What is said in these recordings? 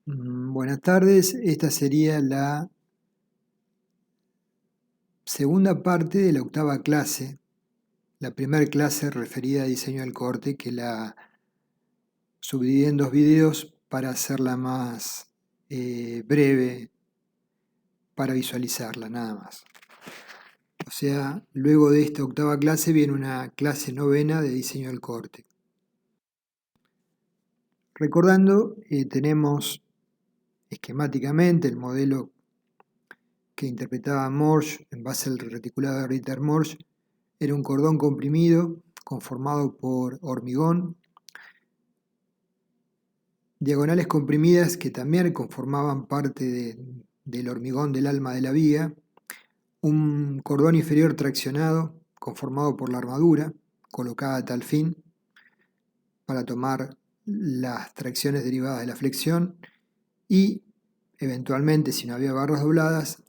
Buenas tardes, esta sería la segunda parte de la octava clase, la primera clase referida a diseño del corte, que la subdividí en dos videos para hacerla más breve, para visualizarla nada más. O sea, luego de esta octava clase viene una clase novena de diseño del corte. Recordando, tenemos esquemáticamente el modelo que interpretaba Morse en base al reticulado de Ritter-Morse. Era un cordón comprimido conformado por hormigón, diagonales comprimidas que también conformaban parte del hormigón del alma de la viga, un cordón inferior traccionado conformado por la armadura, colocada a tal fin para tomar las tracciones derivadas de la flexión y, eventualmente, si no había barras dobladas,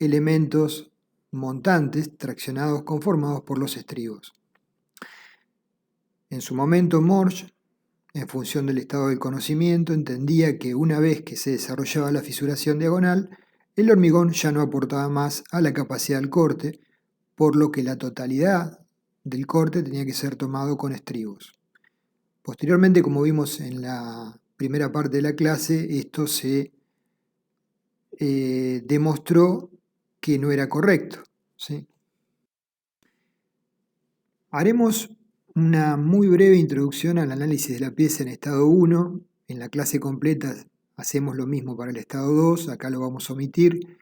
elementos montantes traccionados conformados por los estribos. En su momento, Morse, en función del estado del conocimiento, entendía que una vez que se desarrollaba la fisuración diagonal, el hormigón ya no aportaba más a la capacidad del corte, por lo que la totalidad del corte tenía que ser tomado con estribos. Posteriormente, como vimos en la primera parte de la clase, esto se demostró que no era correcto, ¿sí? Haremos una muy breve introducción al análisis de la pieza en estado 1. En la clase completa hacemos lo mismo para el estado 2, acá lo vamos a omitir.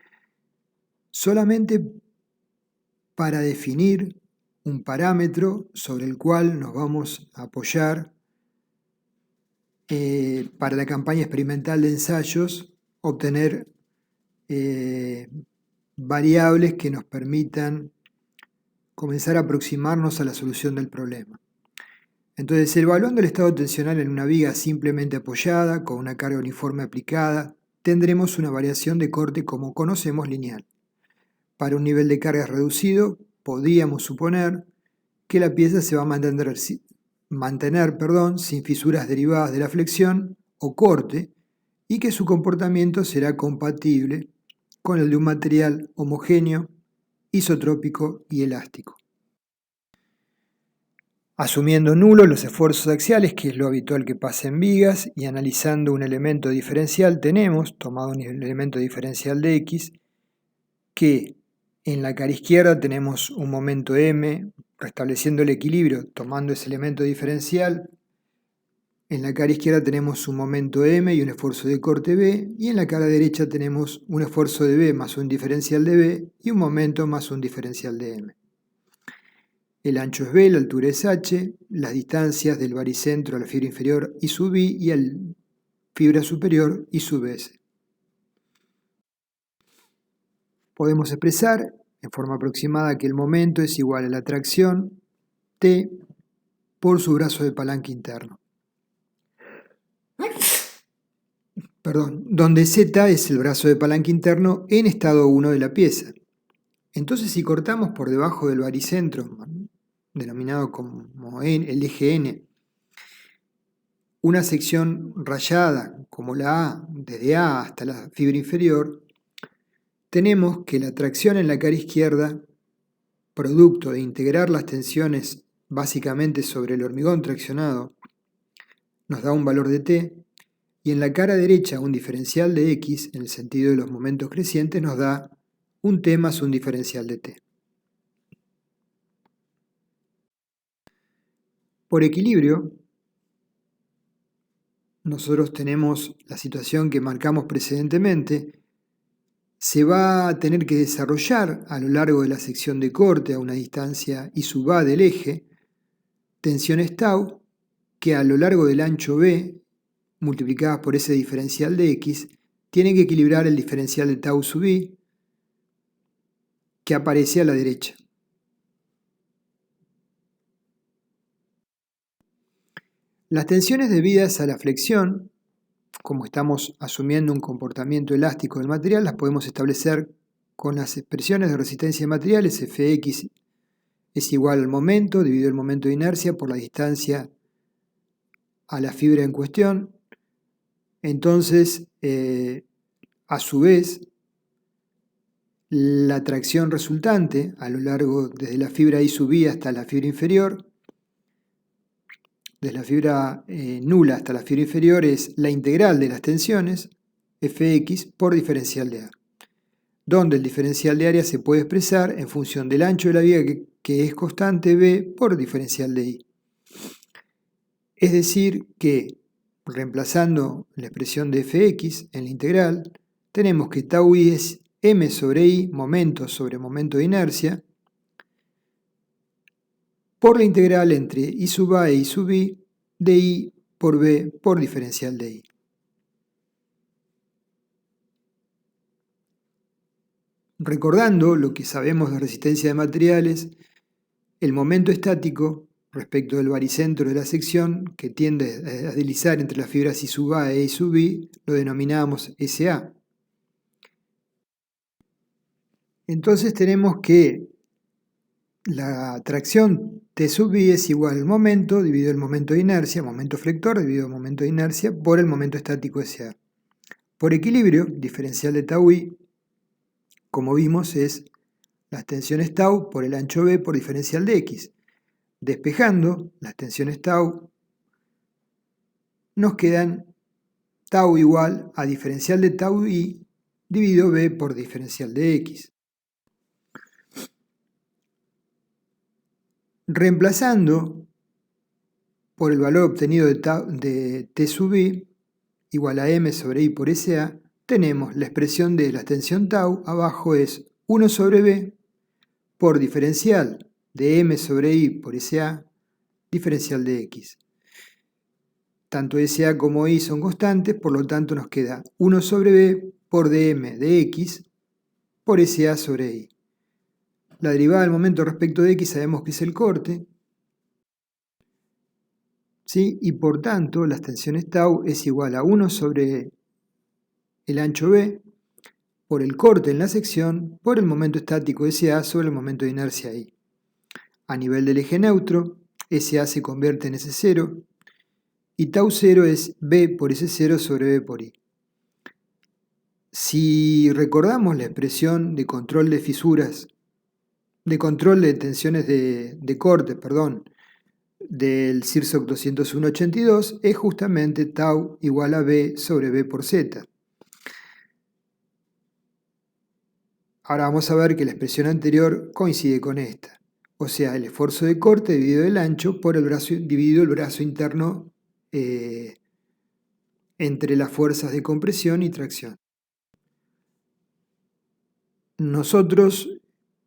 Solamente para definir un parámetro sobre el cual nos vamos a apoyar para la campaña experimental de ensayos, obtener variables que nos permitan comenzar a aproximarnos a la solución del problema. Entonces, evaluando el estado tensional en una viga simplemente apoyada, con una carga uniforme aplicada, tendremos una variación de corte como conocemos lineal. Para un nivel de carga reducido, podríamos suponer que la pieza se va a mantener sin fisuras derivadas de la flexión o corte y que su comportamiento será compatible con el de un material homogéneo, isotrópico y elástico. Asumiendo nulos los esfuerzos axiales, que es lo habitual que pasa en vigas, y analizando un elemento diferencial, tenemos, tomado un elemento diferencial de x, que en la cara izquierda tenemos un momento m, restableciendo el equilibrio, tomando ese elemento diferencial. En la cara izquierda tenemos un momento m y un esfuerzo de corte b, y en la cara derecha tenemos un esfuerzo de b más un diferencial de b y un momento más un diferencial de m. El ancho es b, la altura es h, las distancias del baricentro a la fibra inferior I sub i y a la fibra superior I sub s. Podemos expresar en forma aproximada que el momento es igual a la tracción T por su brazo de palanca interno. Donde Z es el brazo de palanca interno en estado 1 de la pieza. Entonces, si cortamos por debajo del baricentro, denominado como el eje N, una sección rayada como la A, desde A hasta la fibra inferior, tenemos que la tracción en la cara izquierda, producto de integrar las tensiones básicamente sobre el hormigón traccionado, nos da un valor de T, y en la cara derecha un diferencial de X, en el sentido de los momentos crecientes, nos da un T más un diferencial de T. Por equilibrio, nosotros tenemos la situación que marcamos precedentemente. Se va a tener que desarrollar a lo largo de la sección de corte a una distancia I sub A del eje, tensiones tau, que a lo largo del ancho B, multiplicadas por ese diferencial de X, tienen que equilibrar el diferencial de tau sub I, que aparece a la derecha. Las tensiones debidas a la flexión, como estamos asumiendo un comportamiento elástico del material, las podemos establecer con las expresiones de resistencia de materiales. Fx es igual al momento dividido el momento de inercia por la distancia a la fibra en cuestión. Entonces, a su vez, la tracción resultante a lo largo desde la fibra I sub I hasta la fibra inferior, desde la fibra nula hasta la fibra inferior, es la integral de las tensiones Fx por diferencial de A, donde el diferencial de área se puede expresar en función del ancho de la viga que es constante B por diferencial de I. Es decir que, reemplazando la expresión de Fx en la integral, tenemos que tau I es m sobre I, momento sobre momento de inercia, por la integral entre I sub A e I sub I de I por B por diferencial de I. Recordando lo que sabemos de resistencia de materiales, el momento estático respecto del baricentro de la sección, que tiende a deslizar entre las fibras I sub A e I sub I, lo denominamos SA. Entonces tenemos que la tracción T sub I es igual al momento dividido el momento de inercia, momento flector dividido el momento de inercia, por el momento estático SA. Por equilibrio, diferencial de tau I, como vimos, es las tensiones tau por el ancho B por diferencial de X. Despejando las tensiones tau, nos quedan tau igual a diferencial de tau I dividido B por diferencial de X. Reemplazando por el valor obtenido de T sub I igual a M sobre I por SA, tenemos la expresión de la tensión tau, abajo es 1 sobre B por diferencial de M sobre I por SA, diferencial de X. Tanto SA como I son constantes, por lo tanto nos queda 1 sobre B por dm de X por SA sobre I. La derivada del momento respecto de X sabemos que es el corte, ¿sí? Y por tanto las tensiones tau es igual a 1 sobre el ancho B por el corte en la sección por el momento estático SA sobre el momento de inercia I. A nivel del eje neutro, SA se convierte en S0 y tau 0 es B por S0 sobre B por I. Si recordamos la expresión de control de fisuras, de control de tensiones de corte, del CIRSOC 201.82, es justamente tau igual a B sobre B por Z. Ahora vamos a ver que la expresión anterior coincide con esta, o sea, el esfuerzo de corte dividido el ancho por el brazo, dividido el brazo interno entre las fuerzas de compresión y tracción. Nosotros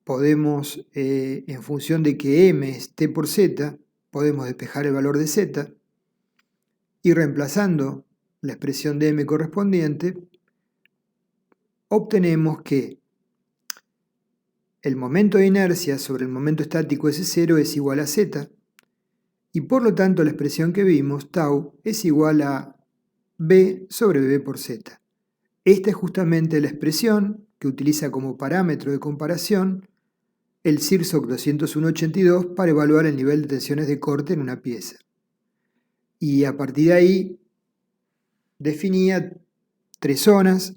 podemos, en función de que M es T por Z, podemos despejar el valor de Z y reemplazando la expresión de M correspondiente, obtenemos que el momento de inercia sobre el momento estático S0 es igual a Z y por lo tanto la expresión que vimos, tau, es igual a B sobre B por Z. Esta es justamente la expresión que utiliza como parámetro de comparación el CIRSOC 201.82 para evaluar el nivel de tensiones de corte en una pieza. Y a partir de ahí definía 3 zonas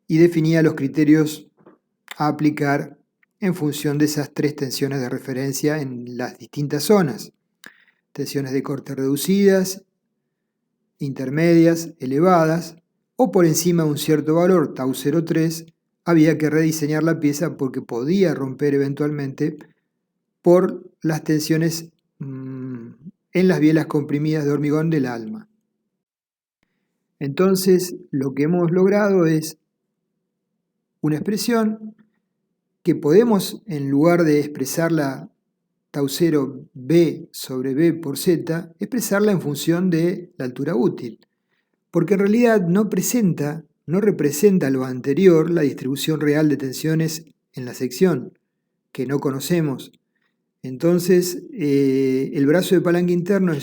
y definía los criterios a aplicar en función de esas 3 tensiones de referencia en las distintas zonas. Tensiones de corte reducidas, intermedias, elevadas, o por encima de un cierto valor, tau 0,3, había que rediseñar la pieza porque podía romper eventualmente por las tensiones en las bielas comprimidas de hormigón del alma. Entonces, lo que hemos logrado es una expresión que podemos, en lugar de expresarla tau 0 B sobre B por Z, expresarla en función de la altura útil, porque en realidad no representa lo anterior la distribución real de tensiones en la sección, que no conocemos. Entonces, el brazo de palanca interno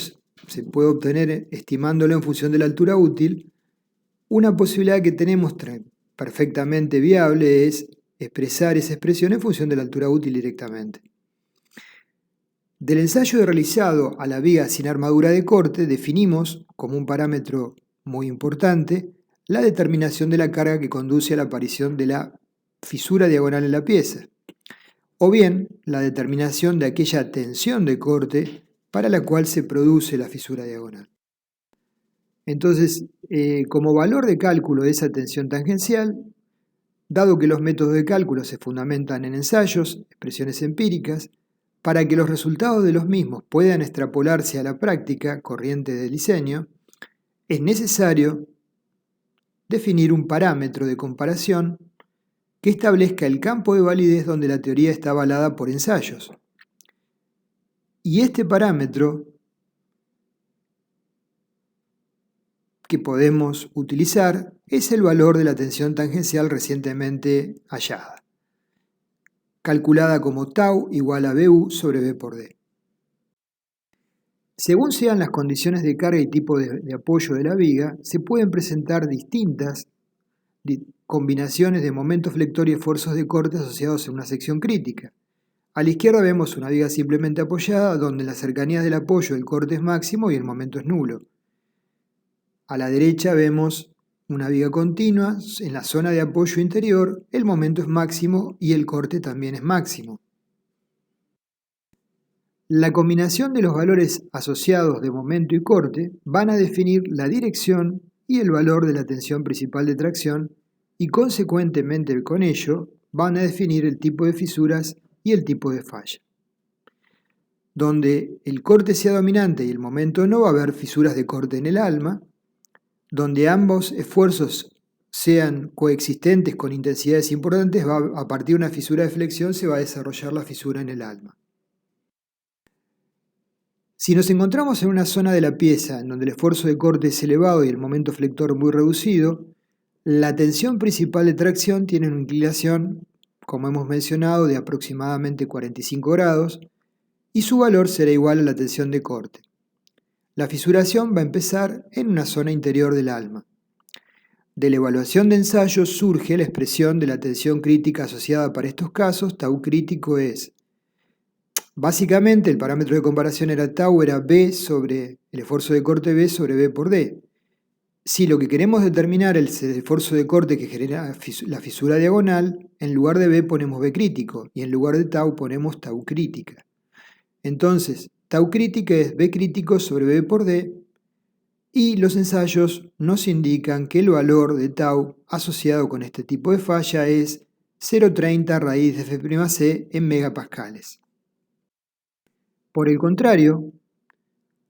se puede obtener estimándolo en función de la altura útil. Una posibilidad que tenemos perfectamente viable es expresar esa expresión en función de la altura útil directamente. Del ensayo realizado a la viga sin armadura de corte definimos como un parámetro muy importante, la determinación de la carga que conduce a la aparición de la fisura diagonal en la pieza, o bien la determinación de aquella tensión de corte para la cual se produce la fisura diagonal. Entonces, como valor de cálculo de esa tensión tangencial, dado que los métodos de cálculo se fundamentan en ensayos, expresiones empíricas, para que los resultados de los mismos puedan extrapolarse a la práctica corriente de diseño, es necesario definir un parámetro de comparación que establezca el campo de validez donde la teoría está avalada por ensayos. Y este parámetro que podemos utilizar es el valor de la tensión tangencial recientemente hallada, calculada como tau igual a BU sobre B por D. Según sean las condiciones de carga y tipo de apoyo de la viga, se pueden presentar distintas combinaciones de momento flector y esfuerzos de corte asociados en una sección crítica. A la izquierda vemos una viga simplemente apoyada, donde en las cercanías del apoyo el corte es máximo y el momento es nulo. A la derecha vemos una viga continua, en la zona de apoyo interior el momento es máximo y el corte también es máximo. La combinación de los valores asociados de momento y corte van a definir la dirección y el valor de la tensión principal de tracción y consecuentemente con ello van a definir el tipo de fisuras y el tipo de falla. Donde el corte sea dominante y el momento no, va a haber fisuras de corte en el alma. Donde ambos esfuerzos sean coexistentes con intensidades importantes, a partir de una fisura de flexión se va a desarrollar la fisura en el alma. Si nos encontramos en una zona de la pieza en donde el esfuerzo de corte es elevado y el momento flector muy reducido, la tensión principal de tracción tiene una inclinación, como hemos mencionado, de aproximadamente 45 grados y su valor será igual a la tensión de corte. La fisuración va a empezar en una zona interior del alma. De la evaluación de ensayos surge la expresión de la tensión crítica asociada para estos casos. Tau crítico es, básicamente el parámetro de comparación era tau, era B sobre el esfuerzo de corte B sobre B por D. Si lo que queremos determinar es el esfuerzo de corte que genera la fisura diagonal, en lugar de B ponemos B crítico y en lugar de tau ponemos tau crítica. Entonces, tau crítica es B crítico sobre B por D. Y los ensayos nos indican que el valor de tau asociado con este tipo de falla es 0,30 raíz de F'C en megapascales. Por el contrario,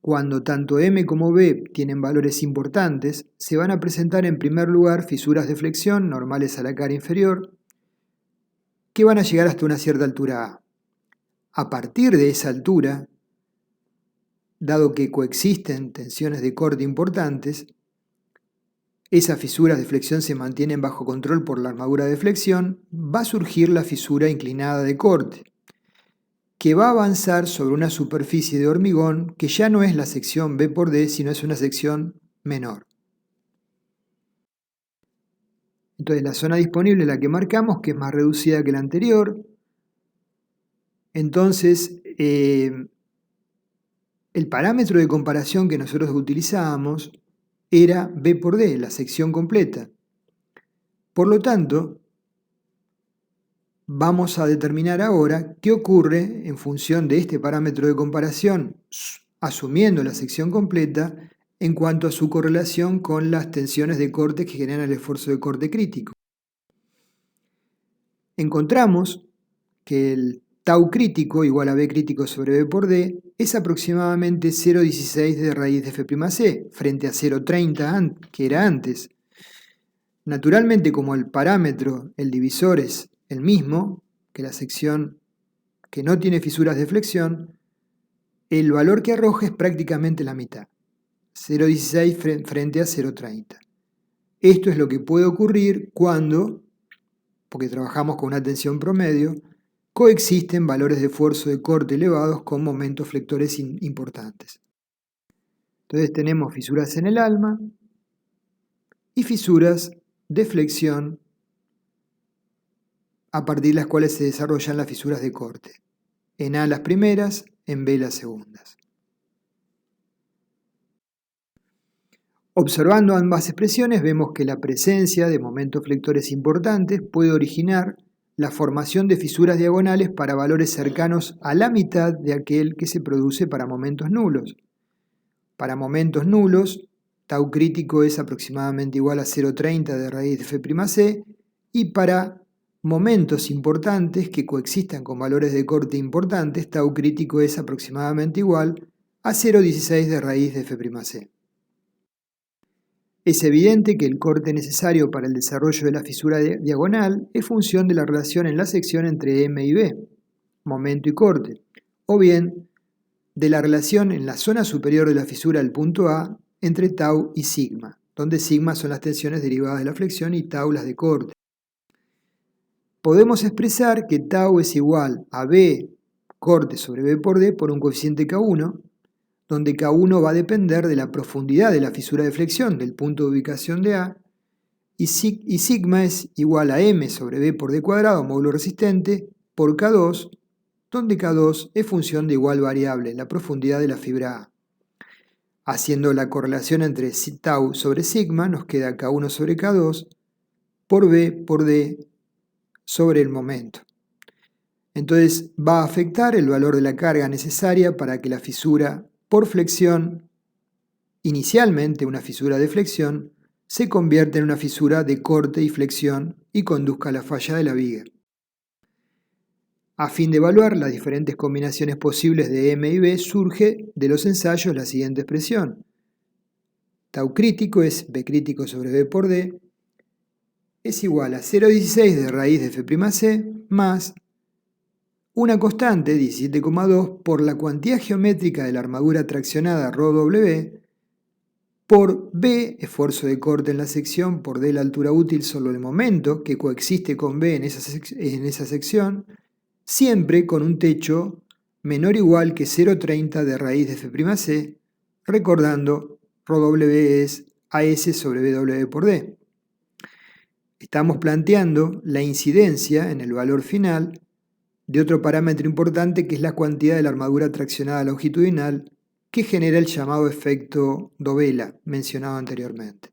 cuando tanto M como B tienen valores importantes, se van a presentar en primer lugar fisuras de flexión normales a la cara inferior, que van a llegar hasta una cierta altura A. A partir de esa altura, dado que coexisten tensiones de corte importantes, esas fisuras de flexión se mantienen bajo control por la armadura de flexión, va a surgir la fisura inclinada de corte, que va a avanzar sobre una superficie de hormigón que ya no es la sección B por D, sino es una sección menor. Entonces la zona disponible es la que marcamos, que es más reducida que la anterior. Entonces, el parámetro de comparación que nosotros utilizábamos era B por D, la sección completa. Por lo tanto, vamos a determinar ahora qué ocurre en función de este parámetro de comparación, asumiendo la sección completa, en cuanto a su correlación con las tensiones de corte que generan el esfuerzo de corte crítico. Encontramos que el tau crítico igual a B crítico sobre B por D es aproximadamente 0,16 de raíz de F'C, frente a 0,30 que era antes. Naturalmente, como el parámetro, el divisor es el mismo que la sección que no tiene fisuras de flexión, el valor que arroja es prácticamente la mitad, 0,16 frente a 0,30. Esto es lo que puede ocurrir cuando, porque trabajamos con una tensión promedio, coexisten valores de esfuerzo de corte elevados con momentos flectores importantes. Entonces tenemos fisuras en el alma y fisuras de flexión a partir de las cuales se desarrollan las fisuras de corte. En A las primeras, en B las segundas. Observando ambas expresiones vemos que la presencia de momentos flectores importantes puede originar la formación de fisuras diagonales para valores cercanos a la mitad de aquel que se produce para momentos nulos. Para momentos nulos, tau crítico es aproximadamente igual a 0,30 de raíz de F'C, y para momentos importantes que coexistan con valores de corte importantes, tau crítico es aproximadamente igual a 0,16 de raíz de F'C. Es evidente que el corte necesario para el desarrollo de la fisura diagonal es función de la relación en la sección entre M y B, momento y corte, o bien de la relación en la zona superior de la fisura del punto A entre tau y sigma, donde sigma son las tensiones derivadas de la flexión y tau las de corte. Podemos expresar que tau es igual a B corte sobre B por D por un coeficiente K1, donde K1 va a depender de la profundidad de la fisura de flexión del punto de ubicación de A, y sigma es igual a M sobre B por D cuadrado, módulo resistente, por K2, donde K2 es función de igual variable, la profundidad de la fibra A. Haciendo la correlación entre tau sobre sigma, nos queda K1 sobre K2 por B por D sobre el momento. Entonces va a afectar el valor de la carga necesaria para que la fisura por flexión, inicialmente una fisura de flexión, se convierta en una fisura de corte y flexión y conduzca a la falla de la viga. A fin de evaluar las diferentes combinaciones posibles de M y B, surge de los ensayos la siguiente expresión. Tau crítico es B crítico sobre B por D, es igual a 0,16 de raíz de F'C más una constante, 17,2, por la cuantía geométrica de la armadura traccionada ρW, por B, esfuerzo de corte en la sección, por D, la altura útil sobre el momento que coexiste con B en esa sección, siempre con un techo menor o igual que 0,30 de raíz de F'C, recordando ρW es AS sobre BW por D. Estamos planteando la incidencia en el valor final de otro parámetro importante que es la cantidad de la armadura traccionada longitudinal que genera el llamado efecto Dovela mencionado anteriormente.